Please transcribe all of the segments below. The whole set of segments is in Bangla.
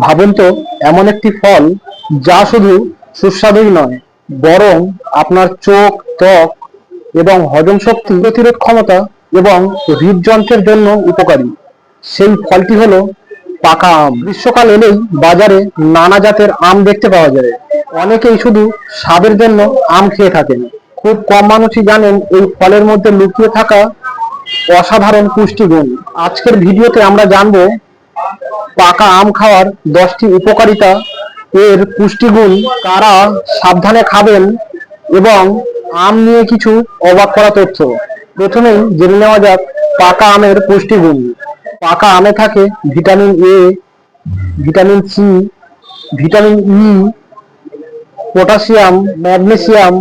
ভাবুন তো, এমন একটি ফল যা শুধু সুস্বাদুই নয়, বরং আপনার চোখ, ত্বক এবং হজম শক্তি, প্রতিরোধ ক্ষমতা এবং হৃদযন্ত্রের জন্য উপকারী। সেই ফলটি হলো পাকা আম। গ্রীষ্মকাল এলেই বাজারে নানা জাতের আম দেখতে পাওয়া যায়। অনেকেই শুধু স্বাদের জন্য আম খেয়ে থাকেন। খুব কম মানুষই জানেন এই ফলের মধ্যে লুকিয়ে থাকা অসাধারণ পুষ্টিগুণ। আজকের ভিডিওতে আমরা জানবো পাকা আম খাওয়ার 10টি উপকারিতা, এর পুষ্টিগুণ, কারা সাবধানে খাবেন এবং আম নিয়ে কিছু অবাক করা তথ্য। প্রথমেই জেনে নেওয়া যাক পাকা আমের পুষ্টিগুণ। পাকা আমে থাকে vitamin A, vitamin C, vitamin E, potassium, magnesium,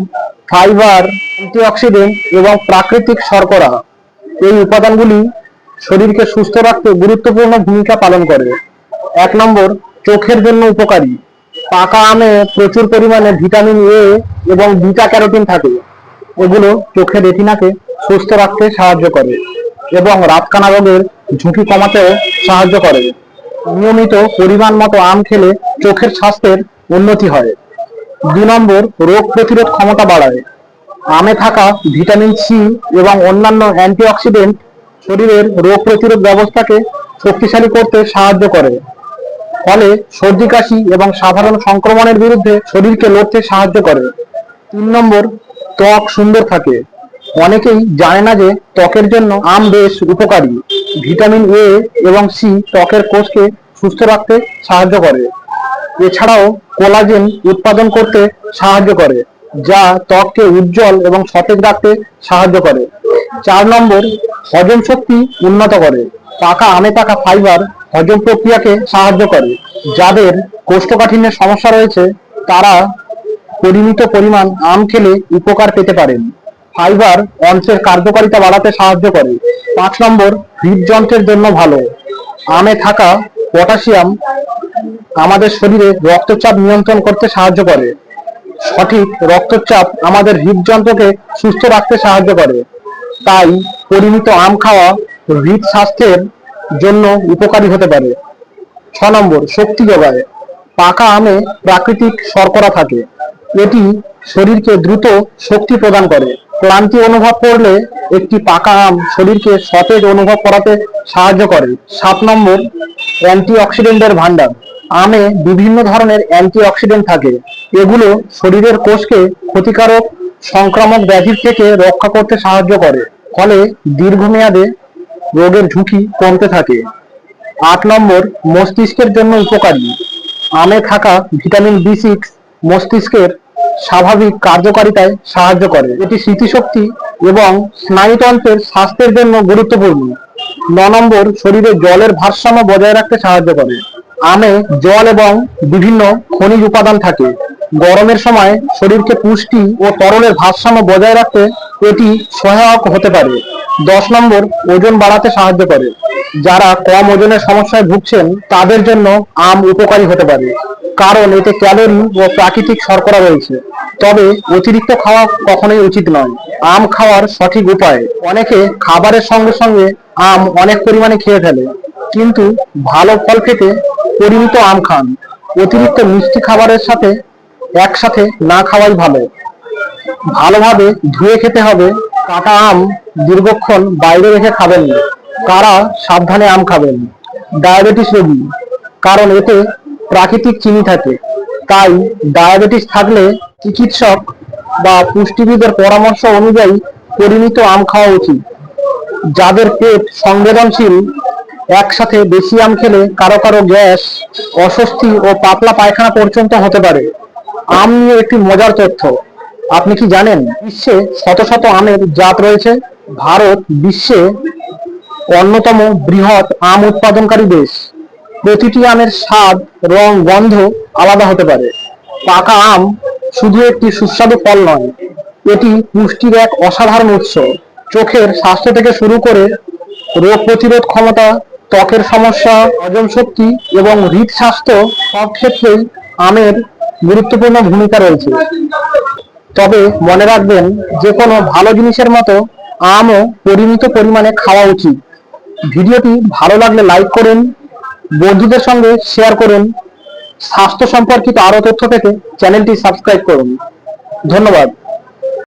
fibre, antioxidant এবং প্রাকৃতিক শর্করা। এই উপাদানগুলি শরীরকে সুস্থ রাখতে গুরুত্বপূর্ণ ভূমিকা পালন করে। 1 নম্বর, চোখের জন্য উপকারী। পাকা আমে প্রচুর পরিমাণে ভিটামিন এ এবং বিটা ক্যারোটিন থাকে। এগুলো চোখের রেটিনাকে সুস্থ রাখতে সাহায্য করে এবং রাতকানা রোগের ঝুঁকি কমাতেও সাহায্য করে। নিয়মিত পরিমাণ মতো আম খেলে চোখের স্বাস্থ্যের উন্নতি হয়। 2 নম্বর, রোগ প্রতিরোধ ক্ষমতা বাড়ায়। আমে থাকা ভিটামিন সি এবং অন্যান্য অ্যান্টিঅক্সিডেন্ট শরীরের রোগ প্রতিরোধ ব্যবস্থাকে শক্তিশালী করতে সাহায্য করে। ফলে সর্দি কাশি এবং সাধারণ সংক্রমণের বিরুদ্ধে শরীরকে লড়তে সাহায্য করে। 3 নম্বর, ত্বক সুন্দর থাকে। অনেকেই জানে না যে ত্বকের জন্য আম বেশ উপকারী। ভিটামিন এ এবং সি ত্বকের কোষকে সুস্থ রাখতে সাহায্য করে। এছাড়াও কোলাজেন উৎপাদন করতে সাহায্য করে, যা ত্বককে উজ্জ্বল এবং সতেজ রাখতে সাহায্য করে। 4 নম্বর, হজম শক্তি উন্নত করে। পাকা আমে থাকা ফাইবার হজম প্রক্রিয়াকে সাহায্য করে। যাদের কোষ্ঠকাঠিন্যের সমস্যা রয়েছে তারা পরিমিত পরিমাণ আম খেলে উপকার পেতে পারেন। ফাইবার অন্ত্রের কার্যকারিতা বাড়াতে সাহায্য করে। 5 নম্বর, হৃদযন্ত্রের জন্য ভালো। আমে থাকা পটাশিয়াম আমাদের শরীরে রক্তচাপ নিয়ন্ত্রণ করতে সাহায্য করে। সঠিক রক্তচাপ আমাদের হৃদযন্ত্রকে সুস্থ রাখতে সাহায্য করে। তাই পরিমিত আম খাওয়া হৃদ স্বাস্থ্যের জন্য উপকারী হতে পারে। 6 নম্বর, শক্তি যোগায়। পাকা আমে প্রাকৃতিক শর্করা থাকে। এটি শরীরকে দ্রুত শক্তি প্রদান করে। ক্লান্তি অনুভব করলে একটি পাকা আম শরীরকে সতেজ অনুভব করাতে সাহায্য করে। 7 নম্বর, অ্যান্টিঅক্সিডেন্টের ভান্ডার। আমে বিভিন্ন ধরনের অ্যান্টিঅক্সিডেন্ট থাকে। এগুলো শরীরের কোষকে ক্ষতিকারক সংক্রামক ব্যাধির থেকে রক্ষা করতে সাহায্য করে। ফলে দীর্ঘমেয়াদে রোগের ঝুঁকি কমতে থাকে। 8 নম্বর, মস্তিষ্কের জন্য উপকারী। আমে থাকা ভিটামিন বি6 মস্তিষ্কের স্বাভাবিক কার্যকারিতায় সাহায্য করে। এটি স্মৃতিশক্তি এবং স্নায়ুতন্ত্রের স্বাস্থ্যের জন্য গুরুত্বপূর্ণ। 9 নম্বর, শরীরে জলের ভারসাম্য বজায় রাখতে সাহায্য করে। আমে জল এবং বিভিন্ন খনিজ উপাদান থাকে। গরমের সময় শরীরকে পুষ্টি ও তরলের ভারসাম্য বজায় রাখতে এটি সহায়ক হতে পারে। 10 নম্বর, ওজন বাড়াতে সাহায্য করে। যারা কম ওজনের সমস্যায় ভুগছেন তাদের জন্য আম উপকারী হতে পারে, কারণ এতে ক্যালোরি ও প্রাকৃতিক শর্করা রয়েছে। তবে অতিরিক্ত খাওয়া কখনোই উচিত নয়। আম খাওয়ার সঠিক উপায়। অনেকে খাবারের সঙ্গে সঙ্গে আম অনেক পরিমাণে খেয়ে ফেলে, কিন্তু ভালো ফল পেতে পরিমিত আম খান। অতিরিক্ত মিষ্টি খাবারের সাথে একসাথে না খাওয়াই ভালো। ভালোভাবে ধুয়ে খেতে হবে। কাটা আম দীর্ঘক্ষণ বাইরে রেখে খাবেন না। কারা সাবধানে আম খাবেন? ডায়াবেটিস রোগী, কারণ এতে প্রাকৃতিক চিনি থাকে। তাই ডায়াবেটিস থাকলে চিকিৎসক বা পুষ্টিবিদের পরামর্শ অনুযায়ী পরিমিত আম খাওয়া উচিত। যাদের পেট সংবেদনশীল, একসাথে বেশি আম খেলে কারো কারো গ্যাস, অস্বস্তি ও পাতলা পায়খানা পর্যন্ত হতে পারে। আম নিয়ে একটি মজার তথ্য। আপনি কি জানেন বিশ্বে শত শত আমের জাত রয়েছে? ভারত বিশ্বে অন্যতম বৃহৎ আম উৎপাদনকারী দেশ। প্রতিটি আমের স্বাদ, রং, গন্ধ আলাদা হতে পারে। পাকা আম শুধু একটি সুস্বাদু ফল নয়, এটি পুষ্টির এক অসাধারণ উৎস। চোখের স্বাস্থ্য থেকে শুরু করে রোগ প্রতিরোধ ক্ষমতা, ত্বকের সমস্যা, হজম শক্তি এবং হৃদ স্বাস্থ্য সব ক্ষেত্রেই আমের গুরুত্বপূর্ণ ভূমিকা রয়েছে। তবে মনে রাখবেন, যে কোনো ভালো জিনিসের মতো আমও পরিমিত পরিমাণে খাওয়া উচিত। ভিডিওটি ভালো লাগলে লাইক করুন, বন্ধুদের সঙ্গে শেয়ার করুন স্বাস্থ্য সম্পর্কিত আরো তথ্য পেতে চ্যানেলটি সাবস্ক্রাইব করুন। ধন্যবাদ।